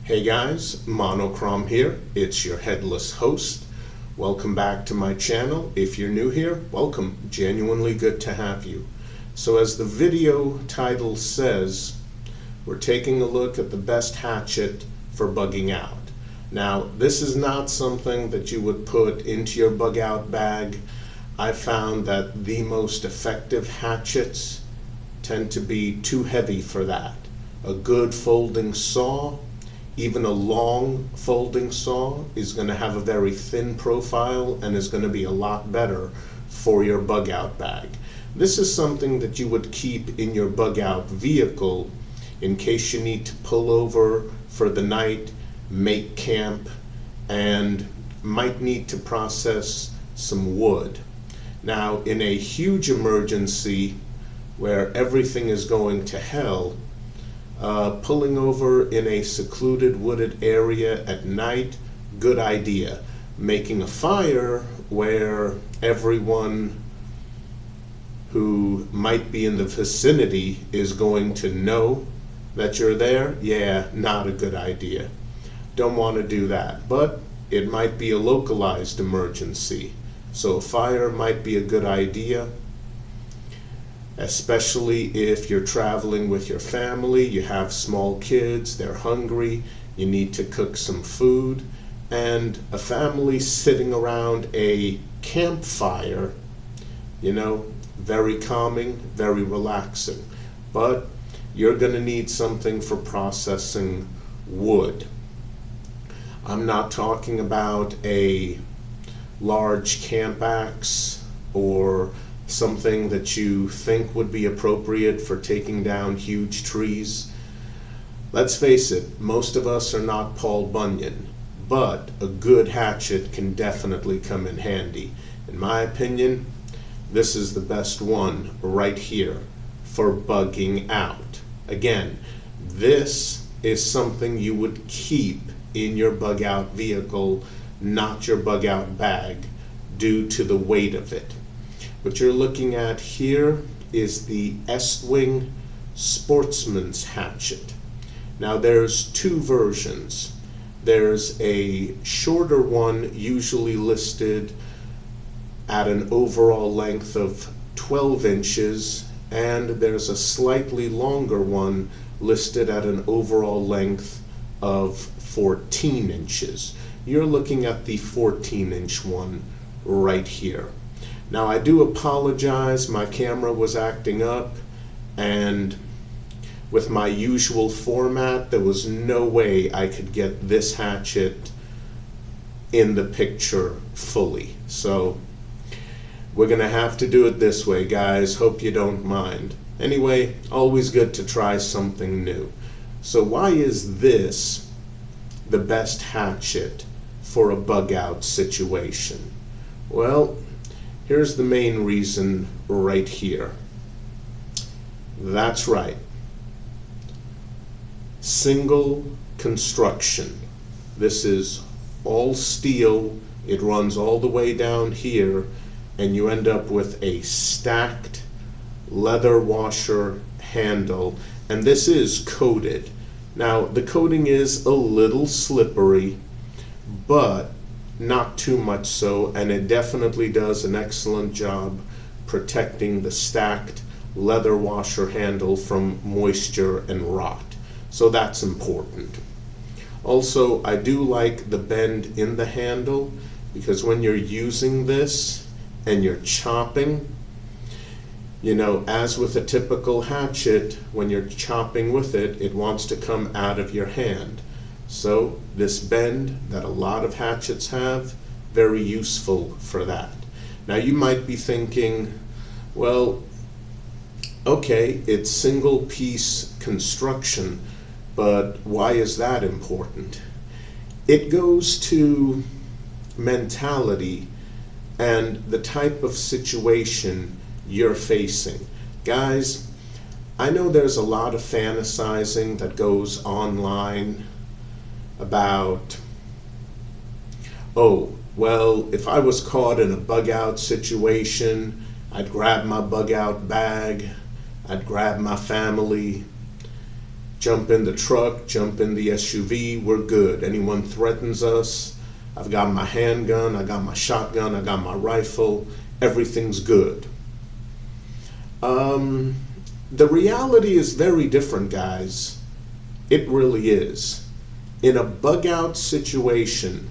Hey guys, Monochrome here. It's your headless host. Welcome back to my channel. If you're new here, welcome. Genuinely good to have you. So as the video title says, we're taking a look at the best hatchet for bugging out. Now, this is not something that you would put into your bug out bag. I found that the most effective hatchets tend to be too heavy for that. A good folding saw, even a long folding saw, is going to have a very thin profile and is going to be a lot better for your bug out bag. This is something that you would keep in your bug out vehicle in case you need to pull over for the night, make camp, and might need to process some wood. Now, in a huge emergency where everything is going to hell, pulling over in a secluded wooded area at night, good idea. Making a fire where everyone who might be in the vicinity is going to know that you're there, yeah, not a good idea. Don't want to do that, but it might be a localized emergency. So a fire might be a good idea, especially if you're traveling with your family, you have small kids, they're hungry, you need to cook some food, and a family sitting around a campfire, you know, very calming, very relaxing. But you're going to need something for processing wood. I'm not talking about a large camp axe or something that you think would be appropriate for taking down huge trees. Let's face it, most of us are not Paul Bunyan, but a good hatchet can definitely come in handy. In my opinion, this is the best one right here for bugging out. Again, this is something you would keep in your bug out vehicle, not your bug out bag, due to the weight of it. What you're looking at here is the Estwing Sportsman's hatchet. Now there's two versions. There's a shorter one, usually listed at an overall length of 12 inches, and there's a slightly longer one listed at an overall length of 14 inches. You're looking at the 14-inch one right here. Now I do apologize, my camera was acting up, and with my usual format there was no way I could get this hatchet in the picture fully. So we're gonna have to do it this way, guys. Hope you don't mind. Anyway, always good to try something new. So why is this the best hatchet for a bug out situation? Well, here's the main reason right here. That's right. Single construction. This is all steel. It runs all the way down here, and you end up with a stacked leather washer handle, and this is coated. Now, the coating is a little slippery, but not too much so, and it definitely does an excellent job protecting the stacked leather washer handle from moisture and rot. So that's important. Also, I do like the bend in the handle, because when you're using this and you're chopping, you know, as with a typical hatchet, when you're chopping with it, it wants to come out of your hand. So this bend that a lot of hatchets have, very useful for that. Now you might be thinking, well, okay, it's single piece construction, but why is that important? It goes to mentality and the type of situation you're facing. Guys, I know there's a lot of fantasizing that goes online about, oh, well, if I was caught in a bug out situation, I'd grab my bug out bag, I'd grab my family, Jump in the truck, jump in the SUV, we're good. Anyone threatens us, I've got my handgun, I got my shotgun, I got my rifle, everything's good. The reality is very different, guys. It really is. In a bug out situation,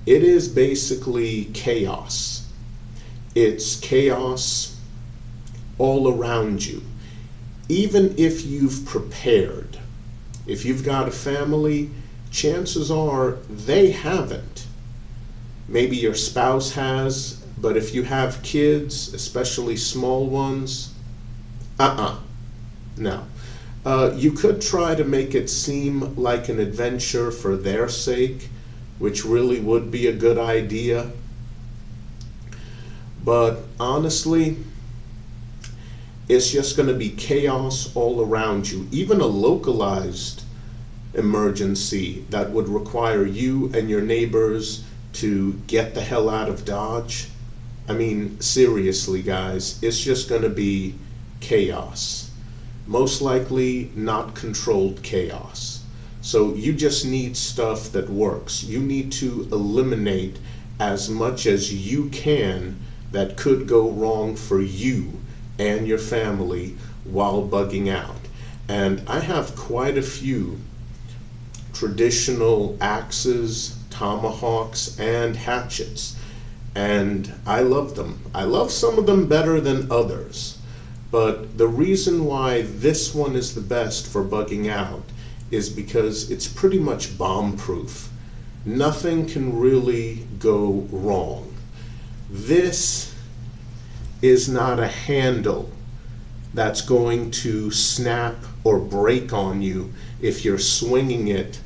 it is basically chaos. It's chaos all around you. Even if you've prepared, if you've got a family, chances are they haven't. Maybe your spouse has, but if you have kids, especially small ones, no. You could try to make it seem like an adventure for their sake, which really would be a good idea. But honestly, it's just going to be chaos all around you. Even a localized emergency that would require you and your neighbors to get the hell out of Dodge. I mean, seriously, guys, it's just going to be chaos. Most likely not controlled chaos. So you just need stuff that works. You need to eliminate as much as you can that could go wrong for you and your family while bugging out. And I have quite a few traditional axes, tomahawks, and hatchets, and I love them. I love some of them better than others, but the reason why this one is the best for bugging out is because it's pretty much bomb-proof. Nothing can really go wrong. This is not a handle that's going to snap or break on you if you're swinging it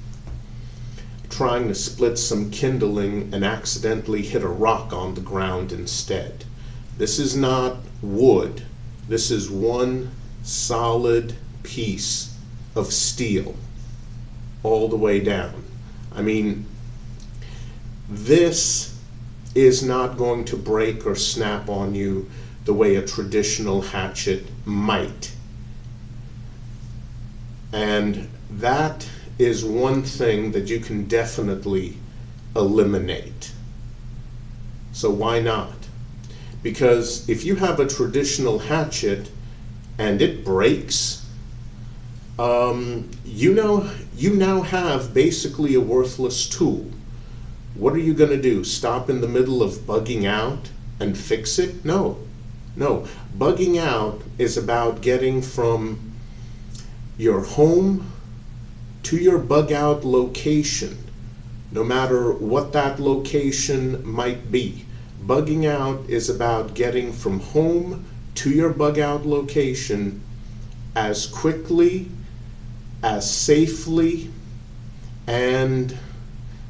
trying to split some kindling and accidentally hit a rock on the ground instead. This is not wood. This is one solid piece of steel all the way down. I mean, this is not going to break or snap on you the way a traditional hatchet might. And that is one thing that you can definitely eliminate. So why not? Because if you have a traditional hatchet and it breaks, you now have basically a worthless tool. What are you going to do? Stop in the middle of bugging out and fix it? No. Bugging out is about getting from your home to your bug out location, no matter what that location might be. Bugging out is about getting from home to your bug out location as quickly, as safely, and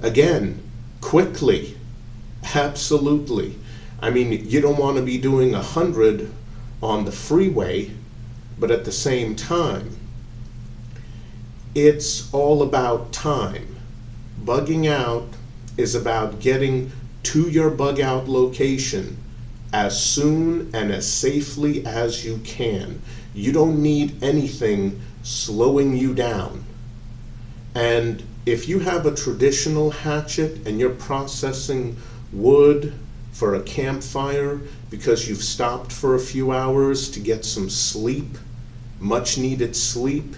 again, quickly. Absolutely. I mean, you don't want to be doing 100 on the freeway, but at the same time, it's all about time. Bugging out is about getting to your bug out location as soon and as safely as you can. You don't need anything slowing you down. And if you have a traditional hatchet and you're processing wood for a campfire because you've stopped for a few hours to get some sleep, much needed sleep,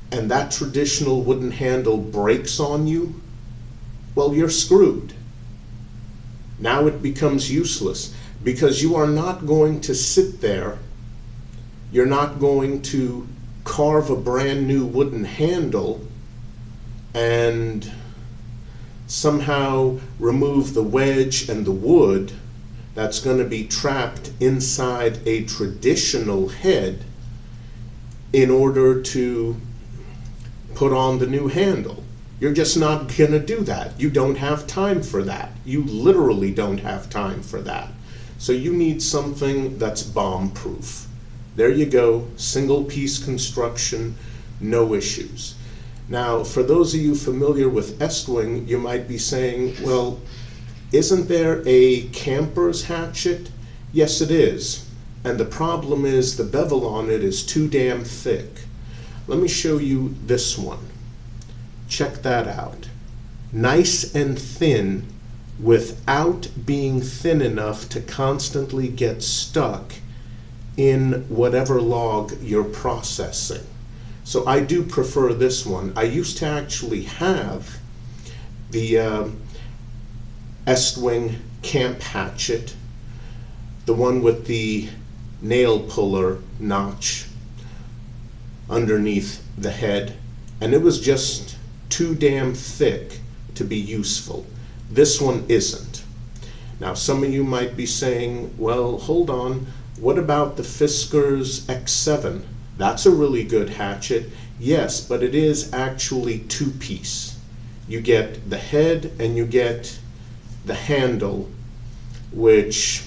and that traditional wooden handle breaks on you, well, you're screwed. Now it becomes useless because you are not going to sit there, you're not going to carve a brand new wooden handle and somehow remove the wedge and the wood that's going to be trapped inside a traditional head in order to put on the new handle. You're just not going to do that. You don't have time for that. You literally don't have time for that. So you need something that's bomb-proof. There you go, single piece construction, no issues. Now, for those of you familiar with Estwing, you might be saying, well, isn't there a camper's hatchet? Yes, it is. And the problem is the bevel on it is too damn thick. Let me show you this one. Check that out. Nice and thin without being thin enough to constantly get stuck in whatever log you're processing. So I do prefer this one. I used to actually have the Estwing camp hatchet, the one with the nail puller notch underneath the head, and it was just too damn thick to be useful. This one isn't. Now some of you might be saying, well, hold on, what about the Fiskars X7? That's a really good hatchet. Yes, but it is actually two-piece. You get the head and you get the handle, which,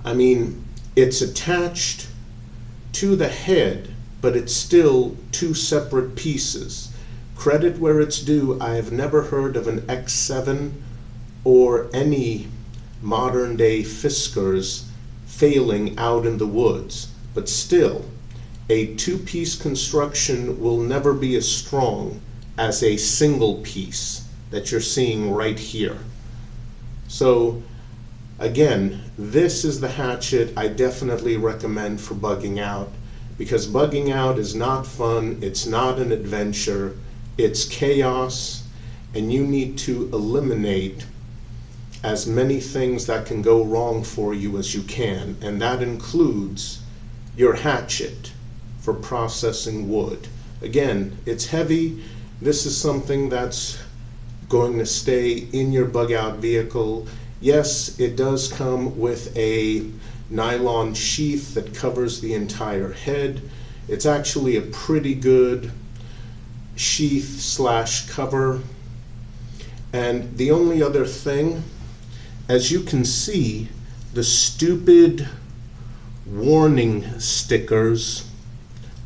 I mean, it's attached to the head, but it's still two separate pieces. Credit where it's due, I have never heard of an X7 or any modern day Fiskars failing out in the woods, but still, a two-piece construction will never be as strong as a single piece that you're seeing right here. So again, this is the hatchet I definitely recommend for bugging out, because bugging out is not fun, it's not an adventure, it's chaos, and you need to eliminate as many things that can go wrong for you as you can, and that includes your hatchet for processing wood. Again, it's heavy. This is something that's going to stay in your bug out vehicle. Yes, it does come with a nylon sheath that covers the entire head. It's actually a pretty good sheath slash cover. And the only other thing, as you can see, the stupid warning stickers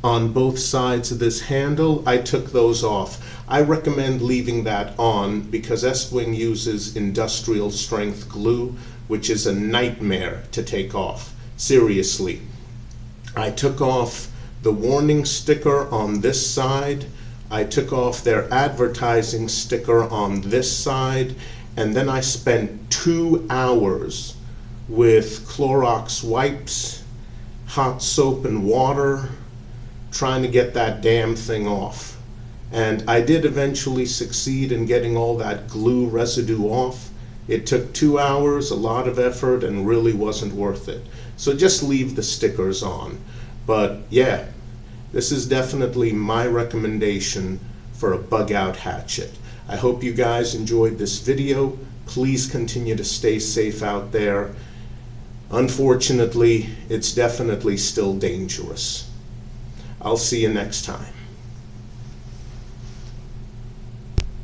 on both sides of this handle, I took those off. I recommend leaving that on because Estwing uses industrial strength glue, which is a nightmare to take off. Seriously. I took off the warning sticker on this side, I took off their advertising sticker on this side, and then I spent 2 hours with Clorox wipes, hot soap and water, trying to get that damn thing off. And I did eventually succeed in getting all that glue residue off. It took 2 hours, a lot of effort, and really wasn't worth it. So just leave the stickers on. But yeah, this is definitely my recommendation for a bug out hatchet. I hope you guys enjoyed this video. Please continue to stay safe out there. Unfortunately, it's definitely still dangerous. I'll see you next time.